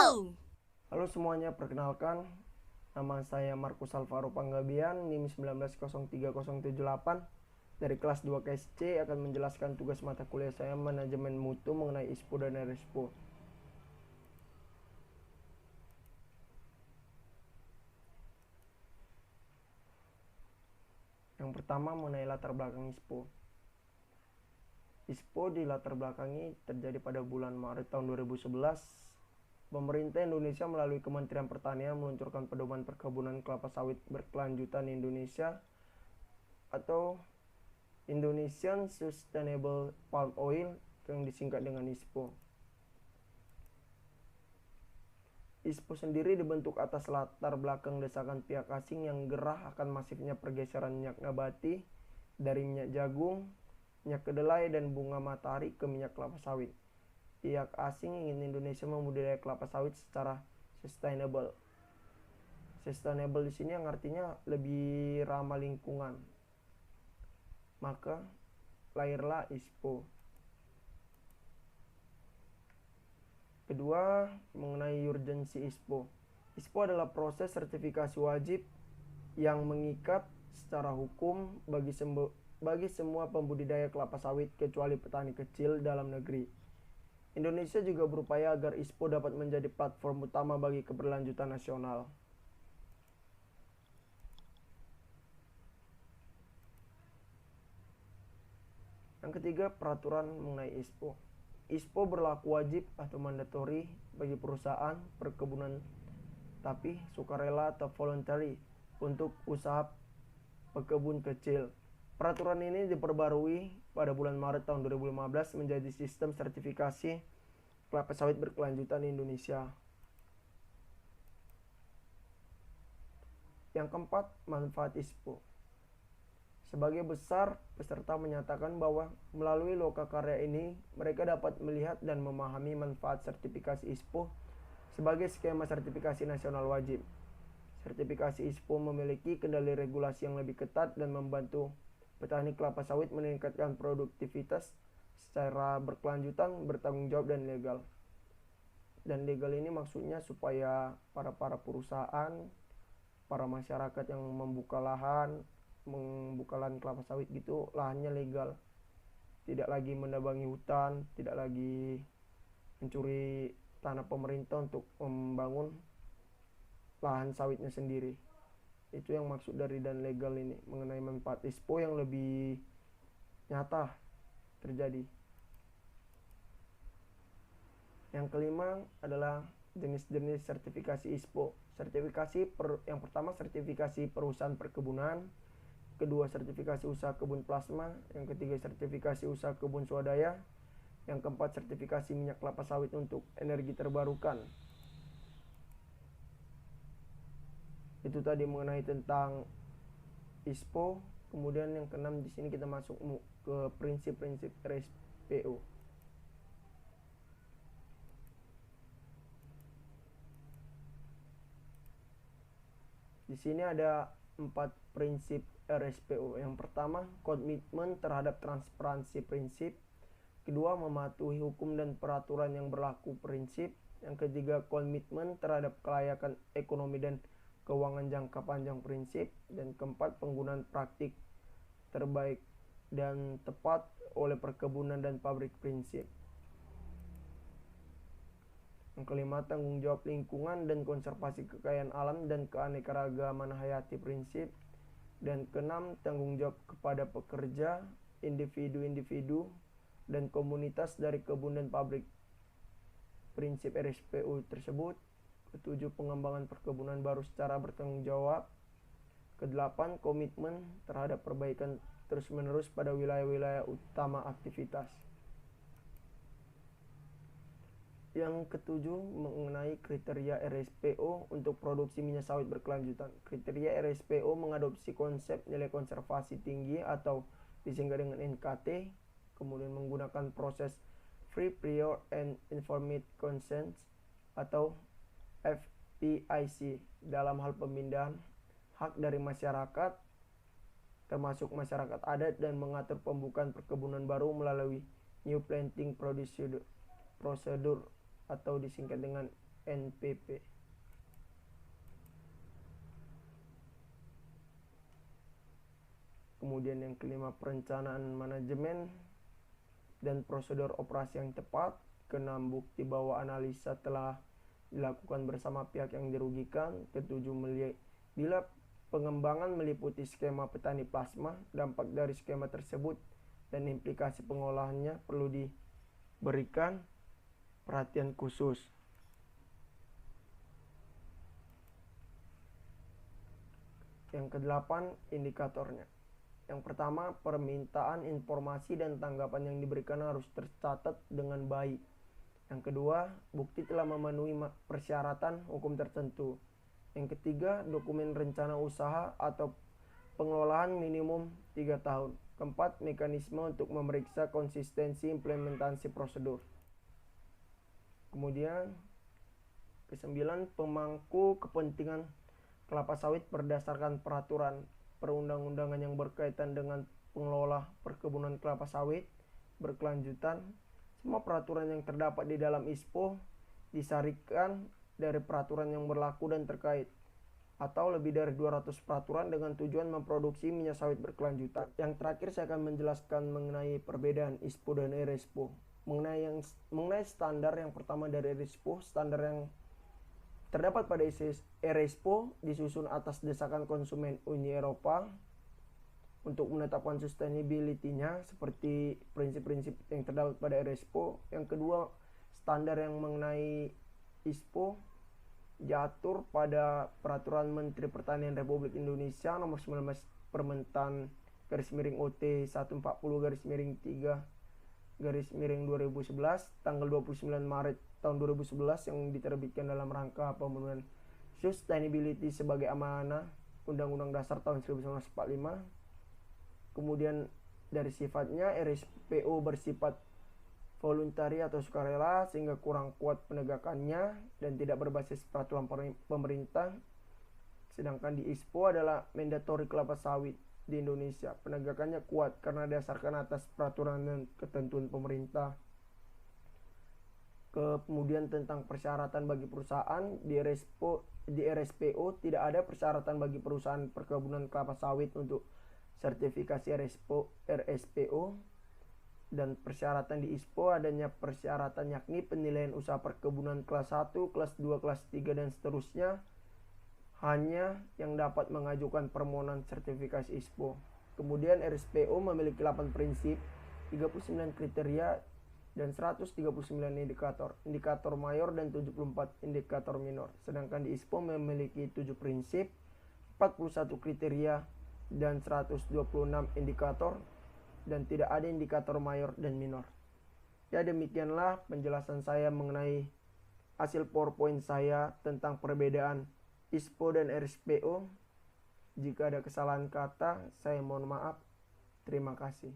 Halo semuanya, perkenalkan nama saya Markus Alvaro Panggabean, NIM 19030778 dari kelas 2 KSC akan menjelaskan tugas mata kuliah saya Manajemen Mutu mengenai ISPO dan RSPO. Yang pertama mengenai latar belakang ISPO. ISPO dilatar belakangi terjadi pada bulan Maret tahun 2011. Pemerintah Indonesia melalui Kementerian Pertanian meluncurkan pedoman perkebunan kelapa sawit berkelanjutan Indonesia atau Indonesian Sustainable Palm Oil yang disingkat dengan ISPO. ISPO sendiri dibentuk atas latar belakang desakan pihak asing yang gerah akan masifnya pergeseran minyak nabati dari minyak jagung, minyak kedelai, dan bunga matahari ke minyak kelapa sawit. Pihak asing ingin Indonesia membudidaya kelapa sawit secara sustainable. Sustainable di sini yang artinya lebih ramah lingkungan. Maka lahirlah ISPO. Kedua, mengenai urgensi ISPO. ISPO adalah proses sertifikasi wajib yang mengikat secara hukum bagi semua pembudidaya kelapa sawit kecuali petani kecil dalam negeri. Indonesia juga berupaya agar ISPO dapat menjadi platform utama bagi keberlanjutan nasional. Yang ketiga, peraturan mengenai ISPO. ISPO berlaku wajib atau mandatori bagi perusahaan perkebunan tapi sukarela atau voluntary untuk usaha pekebun kecil. Peraturan ini diperbarui pada bulan Maret tahun 2015 menjadi sistem sertifikasi kelapa sawit berkelanjutan Indonesia. Yang keempat, manfaat ISPO. Sebagai besar, peserta menyatakan bahwa melalui lokakarya ini mereka dapat melihat dan memahami manfaat sertifikasi ISPO sebagai skema sertifikasi nasional wajib. Sertifikasi ISPO memiliki kendali regulasi yang lebih ketat dan membantu petani kelapa sawit meningkatkan produktivitas secara berkelanjutan, bertanggung jawab, dan legal. Dan legal ini maksudnya supaya para perusahaan, para masyarakat yang membuka lahan kelapa sawit gitu, lahannya legal. Tidak lagi menebangi hutan, tidak lagi mencuri tanah pemerintah untuk membangun lahan sawitnya sendiri. Itu yang maksud dari dan legal ini mengenai manfaat ISPO yang lebih nyata terjadi. Yang kelima adalah jenis-jenis sertifikasi ISPO. Yang pertama sertifikasi perusahaan perkebunan, kedua sertifikasi usaha kebun plasma, yang ketiga sertifikasi usaha kebun swadaya, yang keempat sertifikasi minyak kelapa sawit untuk energi terbarukan. Itu tadi mengenai tentang ISPO. Kemudian yang keenam di sini kita masuk ke prinsip-prinsip RSPO. Di sini ada 4 prinsip RSPO. Yang pertama, komitmen terhadap transparansi prinsip. Kedua, mematuhi hukum dan peraturan yang berlaku prinsip. Yang ketiga, komitmen terhadap kelayakan ekonomi dan keuangan jangka panjang prinsip. Dan keempat, penggunaan praktik terbaik dan tepat oleh perkebunan dan pabrik prinsip. Yang kelima, tanggung jawab lingkungan dan konservasi kekayaan alam dan keanekaragaman hayati prinsip. Dan keenam, tanggung jawab kepada pekerja, individu-individu, dan komunitas dari kebun dan pabrik prinsip RSPO tersebut. Ketujuh, pengembangan perkebunan baru secara bertanggung jawab. Kedelapan, komitmen terhadap perbaikan terus-menerus pada wilayah-wilayah utama aktivitas. Yang ketujuh, mengenai kriteria RSPO untuk produksi minyak sawit berkelanjutan. Kriteria RSPO mengadopsi konsep nilai konservasi tinggi atau disingkat dengan NKT, kemudian menggunakan proses Free, Prior, and Informed Consent atau FPIC dalam hal pemindahan hak dari masyarakat, termasuk masyarakat adat, dan mengatur pembukaan perkebunan baru melalui New Planting Procedure atau disingkat dengan NPP. Kemudian yang kelima, perencanaan manajemen dan prosedur operasi yang tepat. Keenam, bukti bahwa analisa telah dilakukan bersama pihak yang dirugikan. Ketujuh, bila pengembangan meliputi skema petani plasma, dampak dari skema tersebut dan implikasi pengolahannya perlu diberikan perhatian khusus. Yang kedelapan, indikatornya. Yang pertama, permintaan informasi dan tanggapan yang diberikan harus tercatat dengan baik. Yang kedua, bukti telah memenuhi persyaratan hukum tertentu. Yang ketiga, dokumen rencana usaha atau pengelolaan minimum 3 tahun. Keempat, mekanisme untuk memeriksa konsistensi implementasi prosedur. Kemudian, kesembilan, pemangku kepentingan kelapa sawit berdasarkan peraturan perundang-undangan yang berkaitan dengan pengelola perkebunan kelapa sawit berkelanjutan. Semua peraturan yang terdapat di dalam ISPO disarikan dari peraturan yang berlaku dan terkait, atau lebih dari 200 peraturan dengan tujuan memproduksi minyak sawit berkelanjutan. Yang terakhir, saya akan menjelaskan mengenai perbedaan ISPO dan RSPO. Mengenai standar, yang pertama dari RSPO, standar yang terdapat pada RSPO disusun atas desakan konsumen Uni Eropa untuk menetapkan sustainability-nya seperti prinsip-prinsip yang terdapat pada RSPO. Yang kedua, standar yang mengenai ISPO diatur pada Peraturan Menteri Pertanian Republik Indonesia nomor 19 Permentan /OT 140-3/2011 tanggal 29 Maret tahun 2011 yang diterbitkan dalam rangka pemenuhan sustainability sebagai amanah Undang-Undang Dasar tahun 1945. Kemudian dari sifatnya, RSPO bersifat voluntari atau sukarela sehingga kurang kuat penegakannya dan tidak berbasis peraturan pemerintah. Sedangkan di ISPO adalah mandatory kelapa sawit di Indonesia. Penegakannya kuat karena didasarkan atas peraturan dan ketentuan pemerintah. Kemudian tentang persyaratan bagi perusahaan, di RSPO tidak ada persyaratan bagi perusahaan perkebunan kelapa sawit untuk sertifikasi RSPO. Dan persyaratan di ISPO adanya persyaratan yakni penilaian usaha perkebunan kelas 1, kelas 2, kelas 3 dan seterusnya hanya yang dapat mengajukan permohonan sertifikasi ISPO. Kemudian RSPO memiliki 8 prinsip, 39 kriteria dan 139 indikator mayor dan 74 indikator minor. Sedangkan di ISPO memiliki 7 prinsip, 41 kriteria dan 126 indikator dan tidak ada indikator mayor dan minor. Ya, demikianlah penjelasan saya mengenai hasil PowerPoint saya tentang perbedaan ISPO dan RSPO. Jika ada kesalahan kata, saya mohon maaf. Terima kasih.